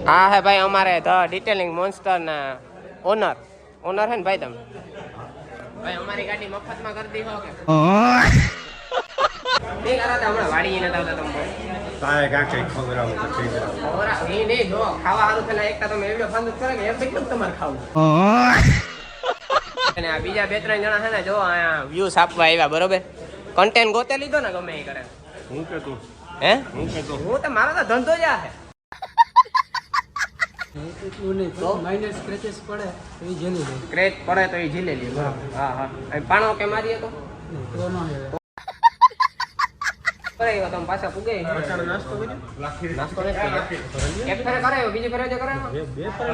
હા હે ભાઈ અમારે ધ ડિટેલિંગ મોન્સ્ટર ના ઓનર હે ને ભાઈ તમે ભાઈ અમારી ગાડી મફતમાં કરી દીધો કે નહીં કરાતા હમણાં વાડી નતા આવતા તમે તારે કાંઈ ખબર આવે તો થઈ જાય ઓરા એ નહીં જો ખાવા સારું થયેલા એકતા તમે એવડો ફાંદો કરે કે એમ કેટલું તમારે ખાવું અને આ બીજા બે ત્રણ જણા છે ને જો અહીંયા વ્યૂઝ આપવા આવ્યા બરોબર કન્ટેન્ટ ગોતે લીધો ને ગમે એ કરે હું કે તું હે હું કે તું હું તો મારો તો ધંધો જ આ છે સ્ક્રેચ પડે તો એ ઝીલી લે. સ્ક્રેચ પડે તો એ ઝીલે લે હા હા પાણો કે મારીએ તો કરાયો તમે પાછા પુગે નાસ્તો કર્યો નાસ્તો નથી કર્યો એક ફેરે કરાયો બીજી ફેરે જે કરાયો બે પર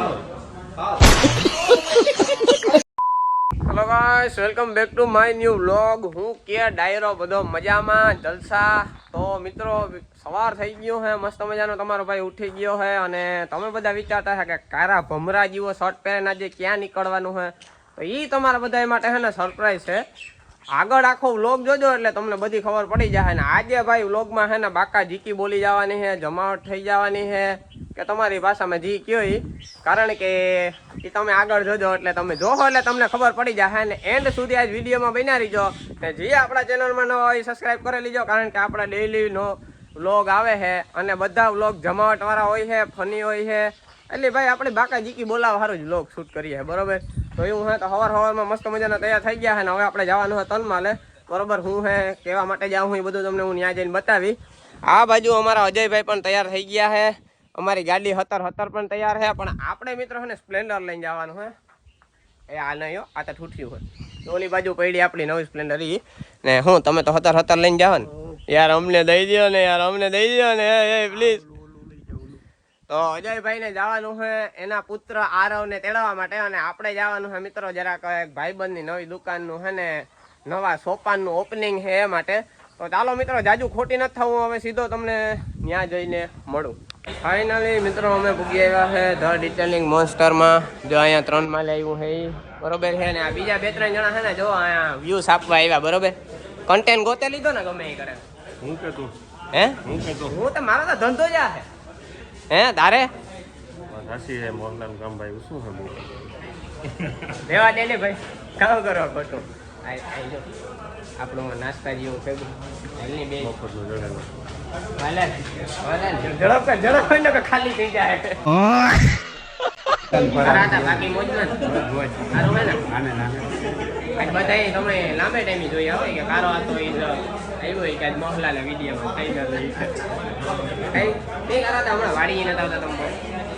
hello guys welcome back to my new vlog હું કે ડાયરો બધો મજામાં જલસા તો મિત્રો સવાર થઈ ગયો હે મસ્ત મજાનો તમારો ભાઈ ઉઠી ગયો હે અને તમે બધા વિચારતા હે કે કારા ભમરા જેવો શર્ટ પહેરીને આજે ક્યાં નીકળવાનું હે તો એ તમારા બધા માટે હે ને સરપ્રાઈઝ છે આગળ આખો વ્લોગ જોજો એટલે તમને બધી ખબર પડી જાય ને આજે ભાઈ વ્લોગમાં હે ને બાકા જીકી બોલી જવાની છે જમાવટ થઈ જવાની છે કે તમારી ભાષામાં જી કયો ઈ કારણ કે એ તમે આગળ જોજો એટલે તમે જોહો એટલે તમને ખબર પડી જાય ને એન્ડ સુધી આજ વિડીયોમાં બન્યા રહીજો ને જે આપણા ચેનલમાં ન હોય સબસ્ક્રાઈબ કરી લીજો કારણ કે આપણા ડેઈલીનો વ્લોગ આવે છે અને બધા વ્લોગ જમાવટવાળા હોય છે ફની હોય છે એટલે ભાઈ આપણે બાકા જીકી બોલાવા સારું જ વ્લોગ શૂટ કરીએ બરોબર તો એવું હે તો સવારમાં મસ્ત મજાના તૈયાર થઈ ગયા છે ને હવે આપણે જવાનું હોય તનમાલે બરોબર હું હે કેવા માટે જાઉં હું એ બધું તમને હું ત્યાં જઈને બતાવી આ બાજુ અમારા અજયભાઈ પણ તૈયાર થઈ ગયા છે અમારી ગાડી હતર પણ તૈયાર છે પણ આપણે મિત્રો છે ને સ્પ્લેન્ડર લઈને જવાનું હે એ આ નહીં હો આ તો ઠૂઠ્યું હોય ઓલી બાજુ પડી આપણી નવી સ્પ્લેન્ડર ઈ ને હું તમે તો હતર લઈને જાવ ને યાર અમને દઈ દો ને એ પ્લીઝ તો અજયભાઈને જવાનું છે એના પુત્ર આરવને તેડવા માટે અને આપણે જવાનું છે મિત્રો જરાક એક ભાઈબંધની નવી દુકાનનું છે ને નવા સોપાનનું ઓપનિંગ છે એ માટે તો ચાલો મિત્રો જાજુ ખોટી નથી થવું હવે સીધો તમને ત્યાં જઈને મળું ફાઇનલી મિત્રો અમે પૂગી આવ્યા છે ધ ડિટેલિંગ મોન્સ્ટરમાં જો અહીંયા 3 માલે આવ્યું છે એ બરોબર છે ને આ બીજા 2-3 જણા છે ને જો અહીંયા વ્યૂઝ આપવા આવ્યા બરોબર કન્ટેન્ટ ગોતે લીધો ને ગમે એ કરે હું કે તું હે હું કે તું હું તો મારો તો ધંધો જ આ છે હે તારે હાસી હે મોહનલાલ ગામભાઈ શું હે બહુ રેવા દે ને ભાઈ કામ કરો ખોટું આઈ જો આપણું નાસ્તા જેવું થયું હાલની બે મફતનું જડેલું વાલે ઝડપ ને કે ખાલી થઈ જાય બાકી મોજમાં સારું હે ને આને ના આજ બધાય તમે લાંબે ટાઈમે જોયા હોય કે કારો હતો એ આવ્યો હોય કે આજ મોહનલાલ વિડીયોમાં થઈ ગયો કઈ તે કરાતા હમણાં વાડી નતા આવતા તમે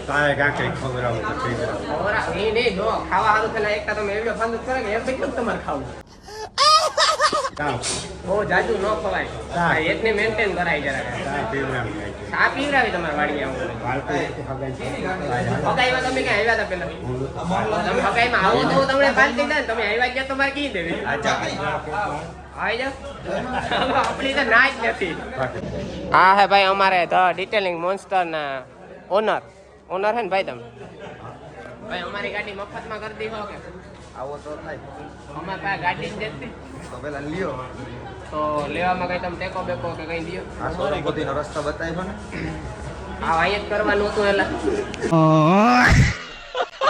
તારે કાંઈ ખબર આવે તો થઈ જાય ઓરા એ નહીં જો ખાવા સારું થયેલા એકતા તમે એવડો ફાંદો કરે કે એમ કેટલું તમારે ખાવું કામ બહુ જાજુ ન ખવાય એકને મેન્ટેન કરાય જરાક ચા પીવડામ થાય છે ચા પીવડાવી તમારે વાડી આવું હગાઈમાં તમે ક્યાં આવ્યા હતા પેલા તમે હગાઈમાં આવો તો તમને બાદ થઈ જાય ને તમે આવ્યા ગયા તમારે કી દેવી આવી જાઓ આપણી તો ના જ નથી હા હે ભાઈ અમારે ધ ડિટેલિંગ મોન્સ્ટર ના ઓનર હે ને ભાઈ તમે ભાઈ અમારી ગાડી મફતમાં કરી દીધો કે આવો તો થાય અમારે પાસે ગાડી જ નથી તો પેલા લ્યો તો લેવામાં કઈ તમે ટેકો બેકો કે કઈ દો આ સોરંગોતીનો રસ્તો બતાવ્યો ને આ અહીંયા જ કરવાનું હતું એલા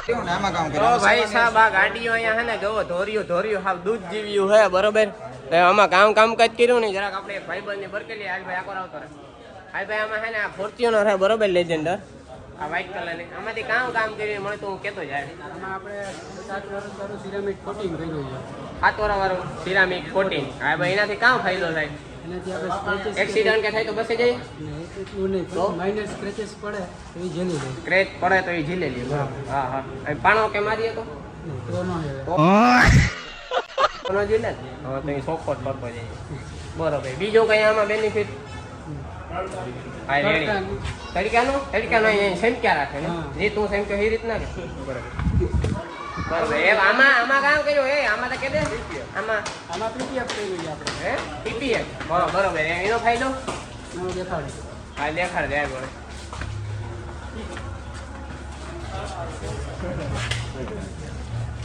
કેવું ને આમાં કામ તો ભાઈ સાહેબ આ ગાડીઓ અહીંયા હે ને જોવો ધોર્યું હાવ દૂધ જીવ્યું હે બરોબર તો આમાં કામકાજ કર્યું નહીં જરાક આપણે એક ભાઈબંધની બરકેલી હાલ ભાઈ આકોર આવતો રહે હાલ ભાઈ આમાં હે ને આ ફોર્ચ્યુનર હે બરોબર લેજેન્ડર આ વ્હાઈટ કલરની આમાંથી કામ કર્યું મળે તો હું કેતો જાય આમાં આપણે 7 વર્ષ સિરામિક કોટિંગ કર્યું છે. 7 વાળું સિરામિક કોટિંગ હા ભાઈ એનાથી કામ ફાયદો થાય એનાથી આપણે સ્ક્રેચેસ એક્સિડન્ટ કે થાય તો બસી જાય એટલું નહીં તો? માઇનર સ્ક્રેચેસ પડે તો એ ઝીલી લે. સ્ક્રેચ પડે તો એ ઝીલે લે હા હા પાણો કે મારીએ તો તો ન હેવે. કોનો ઝીલે ને હા તો એ સોખો જ પડતો જાય બરોબર બીજો કઈ આમાં બેનિફિટ હા રેડી તડકાનો અહીંયા સેમક્યા રાખે ને જે તું સેમક્યો એ રીતના કે બરોબર એમ આમાં કામ કર્યું એ આમાં તો કે દે આમાં પીપીએફ કર્યું છે આપણે. હે પીપીએફ બરોબર એનો ફાયદો એનો દેખાડે. હા દેખાડ દે બોલે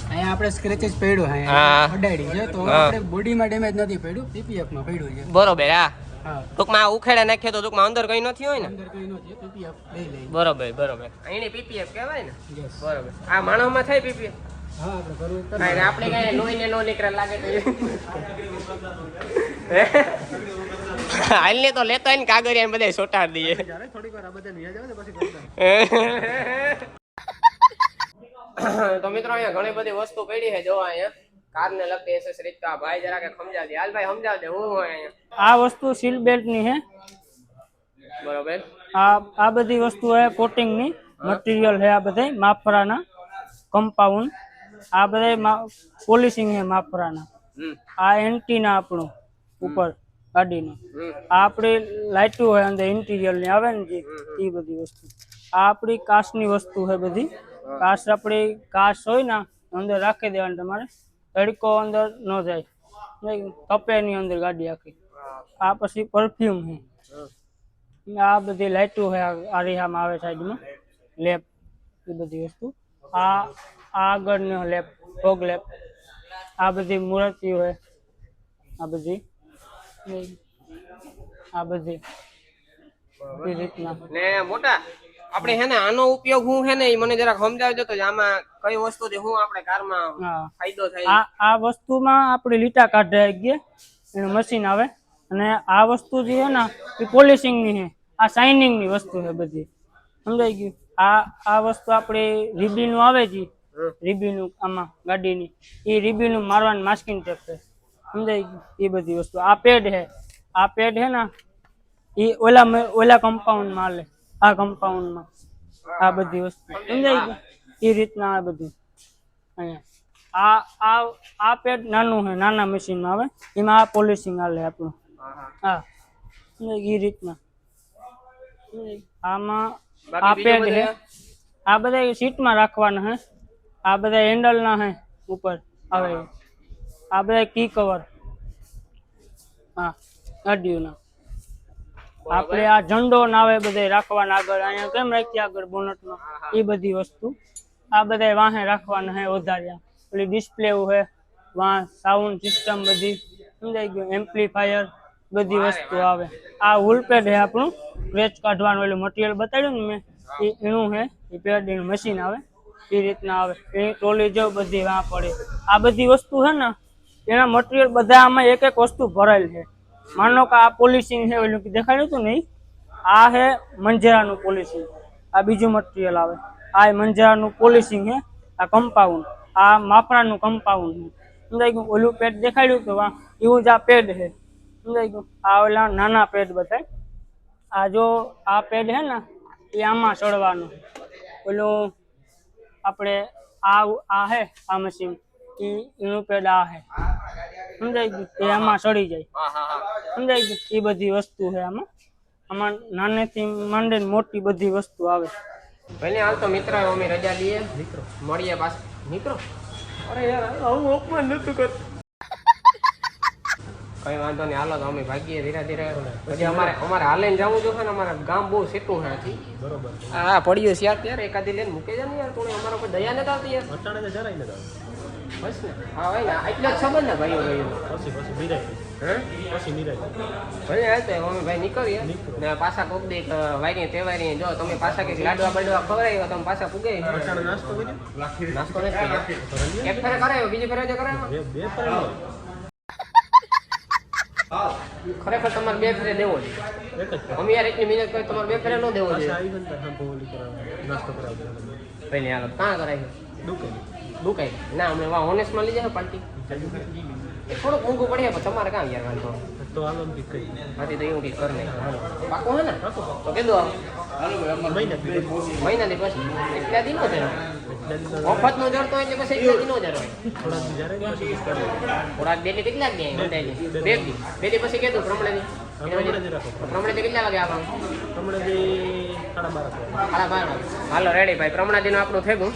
અહીંયા આપણે સ્ક્રેચેસ પડ્યું હા. અડાડી છે તો હા. આપણે બોડીમાં ડેમેજ નથી પડ્યું પીપીએફ માં પડ્યું છે. બરોબર હા હા ટૂંકમાં આ ઉખેડે નાખીએ તો ટૂંકમાં અંદર કઈ નથી હોય ને અંદર કઈ નો છે પીપીએફ લઈ લઈ બરોબર બરોબર અહીંની પીપીએફ કહેવાય ને યસ બરોબર આ માણસમાં થાય પીપીએફ હા આપણે કરવું તો કાંઈ આપણે કઈ લોહીને નો નીકળે લાગે તો હાલને તો લેતો હોય ને કાગળિયા બધા સોટાડી દઈએ જ્યારે થોડીક વાર આ બધા નિયા જાવ ને પછી કરતા તો મિત્રો અહીંયા ઘણી બધી વસ્તુ પડી છે જોવા અહીંયા કાર ને લગતી એસેસરીઝ તો આ ભાઈ જરા કે સમજાવજે હાલ ભાઈ સમજાવજે હું હોય અહીંયા આ વસ્તુ સીલ બેલ્ટ ની છે બરોબર આ બધી વસ્તુ છે કોટિંગ ની મટીરિયલ છે આ બધે માફરાના કમ્પાઉન્ડ આ બધા પોલિશિંગ છે માફરાના આ એન્ટીના આપણું ઉપર ગાડીનું આ આપણી લાઇટો હોય અંદર ઇન્ટિરિયર ની આવે ને જે એ બધી વસ્તુ આ આપણી કાચની વસ્તુ છે બધી કાચ આપણી કાચ હોય ને અંદર રાખી દેવાની તમારે તડકો અંદર ન જાય નહીં તપે ની અંદર ગાડી આખી આ પછી પરફ્યુમ છે આ બધી લાઇટો છે આ રીહામાં આવે સાઈડમાં લેપ એ બધી વસ્તુ આ આગળનો લેપ ફોગ લેપ આ બધી મૂર્તિઓ છે આ બધી એ રીતના ને મોટા આપણે હે ને આનો ઉપયોગ હું હે ને ઈ મને જરાક સમજાવજો તો આમાં કઈ વસ્તુથી હું આપણે કારમાં હા ફાયદો થાય આ વસ્તુમાં આપણે લીટા કાઢે ગયા એનું મશીન આવે અને આ વસ્તુ જે છે ને એ પોલિશિંગ ની છે આ શાઇનિંગ ની વસ્તુ છે બધી સમજાઈ ગયું આ વસ્તુ આપણે રીબીનું આવે છે રીબીનું આમાં ગાડીની એ રીબીનું મારવાનું માસ્કિંગ ટેપ છે સમજાઈ ગયું એ બધી વસ્તુ આ પેડ છે ને એ ઓલા કમ્પાઉન્ડમાં હાલે આ કમ્પાઉન્ડમાં આ બધી વસ્તુ સમજાઈ ગયું એ રીતના આ બધું અહીંયા આ પેડ નાનું છે નાના મશીનમાં આવે એમાં આ પોલિશિંગ હાલે આપણું હા એ રીતના આમાં આ પેડ છે આ બધા સીટમાં રાખવાના હે આ બધા હેન્ડલના હે ઉપર આવે આ બધા કી કવર હા ગાડીઓના આપણે આ ઝંડો ના આવે બધા રાખવાના આગળ અહીંયા કેમ રાખીએ આગળ બોનટમાં એ બધી વસ્તુ આ બધા વાહે રાખવાના હે વધાર્યા પેલી ડિસ્પ્લે છે વાહ સાઉન્ડ સિસ્ટમ બધી સમજાઈ ગયું એમ્પ્લીફાયર બધી વસ્તુ આવે આ હુલ પેડ છે આપણું ક્રેચ કાઢવાનું એટલે મટીરિયલ બતાડ્યું ને મેં એનું છે એ પેડ એનું મશીન આવે એ રીતના આવે એ ટ્રોલી જો બધી વાં પડે આ બધી વસ્તુ છે ને એના મટીરિયલ બધા આમાં એક એક વસ્તુ ભરાયેલ છે માનો કે આ પોલિશિંગ છે ઓલું દેખાડ્યું હતું નહીં આ છે મંજરાનું પોલિશિંગ આ બીજું મટીરિયલ આવે આ મંજરાનું પોલિશિંગ છે આ કમ્પાઉન્ડ આ માફરાનું કમ્પાઉન્ડ છે સમજાઈ ગયું ઓલું પેડ દેખાડ્યું તો એવું જ આ પેડ છે સમજાઈ ગયું આ ઓલા નાના પેડ બતાય આ જો આ પેડ છે ને એ આમાં ચડવાનું ઓલું આપણે આ હે આ મશીન એનું પેડ આ હે સમજાઈ ગયું એ આમાં ચડી જાય સમજાઈ ગયું એ બધી વસ્તુ છે આમાં નાનેથી માંડીને મોટી બધી વસ્તુ આવે ભલે હાલ તો મિત્ર અમે રજા લઈએ મળીએ પાછા મિત્રો અરે યાર આવું અપમાન નતું કર કઈ વાંધો નહીં હાલો તો અમે ભાગીએ ધીરે ધીરે પછી અમારે હાલે જવું જોઈએ ને અમારા ગામ બહુ સેટું છે બરોબર હા પડ્યો છે યાર ત્યારે એકાદી લઈને મૂકે જાય ને યાર તું અમારા પર દયા નથી આવતી યાર અટાણે તો જરાય નથી બસ ને હા ભાઈ ને એટલો જ સંબંધ ને ભાઈઓ ભાઈઓ પછી મિરાય હે પછી મિરાય ભલે હાલ તો અમે ભાઈ નીકળીએ ને પાછા કોક દે વાયરી તહેવારી જો તમે પાછા કંઈક લાડવા બાડવા ખવડાવ્યો તમે પાછા પૂગે અટાણે નાસ્તો કર્યો નાસ્તો નથી એક ફેરે કરાયો બીજી ફેરે કરાયો બે ફરે ખરેખર તમારે બે ફેરે દેવો છે એક જ અમે યાર એટલી મહેનત કરી તમારે બે ફેરે ન દેવો છે આવી ગયો ને પોલી નાસ્તો કરાવજો પહેલી હાલત કાં કરાય દુકાન દુકાઈ ના અમે વા ઓનેસ્ટમાં લઈ જાય પાર્ટી થોડુંક ઊંઘું પડે પણ તમારે કામ યાર વાંધો તો હાલો ને કઈ બાકી તો એવું કંઈક કર નહીં પાકું હે ને તો કીધું મહિનાથી પછી એટલા દિનો છે મફત નો જડતો એટલે પછી એટલા દિનો જડવાય થોડા દી જ્યારે પછી કરે થોડાક ડેલી કેટલાક દે બે દી પછી કીધું પ્રમાણે પ્રમાણે કેટલા વાગે આવવાનું હમણાં જે 12:30 હાલો રેડી ભાઈ પ્રમાણે નું આપણું થેગું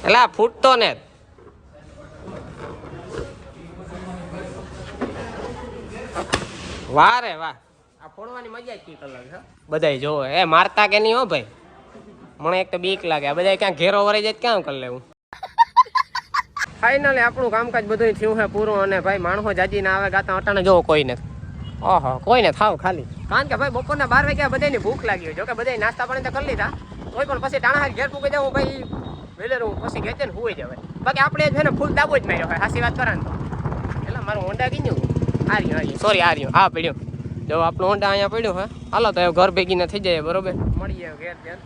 એલા ફૂટતો ને વાહ રે વાહ આ ફોડવાની મજા જ કઈક અલગ છે બધાય જોવે એ મારતા કે નહીં હો ભાઈ મને એક તો બીક લાગે આ બધા ક્યાં ઘેરો વરાઈ જાય ક્યાં કરી લેવું ફાઇનલી આપણું કામકાજ બધું થયું છે પૂરું અને ભાઈ માણસો જાજી ના આવે ગાતા અટાણે જોવો કોઈ નથી. ઓહો કોઈને થાવ ખાલી કારણ કે ભાઈ બપોરના 12 વાગ્યા બધાની ભૂખ લાગી હોય. જો કે બધા નાસ્તા પાણી તો કરી લીધા તોય પણ પછી ટાણા ઘેર પૂકી જાઉં ભાઈ વેલેરું પછી ઘેર ને હુઈ જવાય. બાકી આપણે છે ને ફૂલ દાબો જ માર્યો હોય સાચી વાત કરે ને તો. એટલે મારું હોન્ડા કીધું આ રહ્યું સોરી આ રહ્યું હા પડ્યું જો આપણું હોન્ડા અહીંયા પડ્યું હે. હાલો તો ઘર ભેગીને થઈ જાય બરોબર મળીએ ઘેર ઘેર.